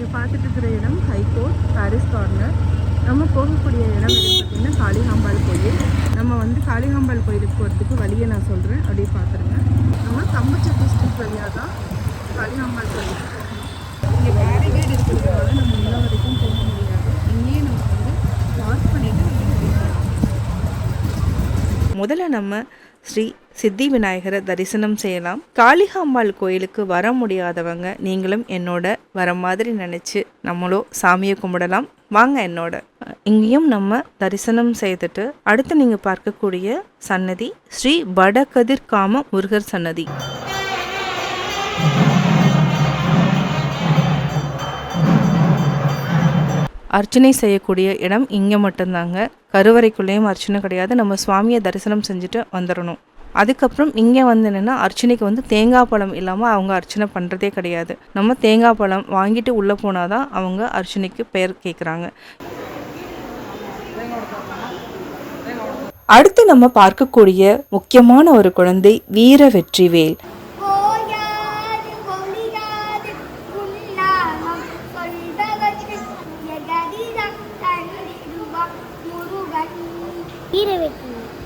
நீங்கள் பார்த்துட்டு இருக்கிற இடம் ஹைகோர்ட் பாரிஸ் கார்னர். நம்ம போகக்கூடிய இடம் பார்த்திங்கன்னா காளிகாம்பாள் கோயில். நம்ம வந்து காளிகாம்பாள் கோயிலுக்கு போகிறதுக்கு வழியை நான் சொல்கிறேன், அப்படியே பார்த்துருங்க. நம்ம கம்பச்சட்டி ஸ்ட்ரீட் வழியாக தான் காளிகாம்பாள் கோயில். இங்கே பேரிகேட் இருக்கிறதுனால நம்ம உள்ள வரைக்கும் போக முடியாது. இங்கேயே நம்ம வந்து பார்க் பண்ணிவிட்டு முதல்ல நம்ம ஸ்ரீ சித்தி விநாயகரை தரிசனம் செய்யலாம். காளிகாம்பாள் கோயிலுக்கு வர முடியாதவங்க நீங்களும் என்னோட வர மாதிரி நினச்சி நம்மளோ சாமியை கும்பிடலாம். வாங்க என்னோட. இங்கேயும் நம்ம தரிசனம் செய்துட்டு அடுத்து நீங்கள் பார்க்கக்கூடிய சன்னதி ஸ்ரீ வடகதிர்காம முருகர் சன்னதி. அர்ச்சனை செய்யக்கூடிய இடம் இங்கே மட்டும்தாங்க. கருவறைக்குள்ளேயும் அர்ச்சனை கிடையாது. நம்ம சுவாமியை தரிசனம் செஞ்சுட்டு வந்துடணும். அதுக்கப்புறம் இங்கே வந்து என்னென்னா அர்ச்சனைக்கு வந்து தேங்காய் பழம் இல்லாமல் அவங்க அர்ச்சனை பண்ணுறதே கிடையாது. நம்ம தேங்காய் பழம் வாங்கிட்டு உள்ளே போனால் தான் அவங்க அர்ச்சனைக்கு பெயர் கேட்குறாங்க. அடுத்து நம்ம பார்க்கக்கூடிய முக்கியமான ஒரு குழந்தை வீர வெற்றிவேல்.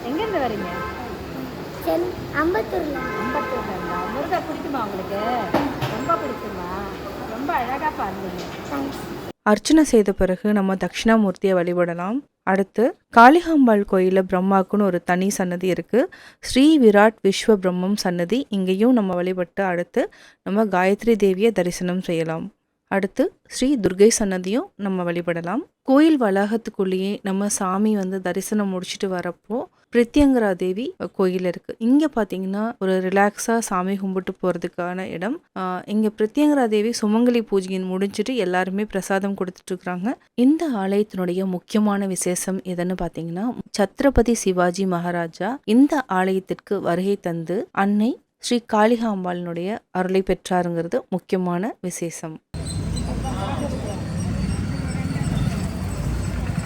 எங்கேருந்து வரீங்க? அம்பத்தூர்ல. முருகா பிடிக்குமா உங்களுக்கு? ரொம்ப பிடிக்குமா? ரொம்ப அழகா பாருங்க. அர்ச்சனை செய்த பிறகு நம்ம தட்சிணாமூர்த்தியை வழிபடலாம். அடுத்து காளிகாம்பாள் கோயிலில் பிரம்மாவுக்குன்னு ஒரு தனி சன்னதி இருக்குது. ஸ்ரீ விராட் விஸ்வ பிரம்மம் சன்னதி. இங்கேயும் நம்ம வழிபட்டு அடுத்து நம்ம காயத்ரி தேவியை தரிசனம் செய்யலாம். அடுத்து ஸ்ரீ துர்கை சன்னதியும் நம்ம வழிபடலாம். கோயில் வளாகத்துக்குள்ளேயே நம்ம சாமி வந்து தரிசனம் முடிச்சுட்டு வரப்போ பிரித்யங்கரா தேவி கோயில் இருக்குது. இங்கே பார்த்தீங்கன்னா ஒரு ரிலாக்ஸாக சாமி கும்பிட்டு போகிறதுக்கான இடம். இங்கே பிரித்யங்கரா தேவி சுமங்கலி பூஜையின் முடிஞ்சிட்டு எல்லாருமே பிரசாதம் கொடுத்துட்ருக்குறாங்க. இந்த ஆலயத்தினுடைய முக்கியமான விசேஷம் எதுன்னு பார்த்தீங்கன்னா சத்ரபதி சிவாஜி மகாராஜா இந்த ஆலயத்திற்கு வருகை தந்து அன்னை ஸ்ரீ காளிகாம்பாளினுடைய அருளை பெற்றாருங்கிறது முக்கியமான விசேஷம்.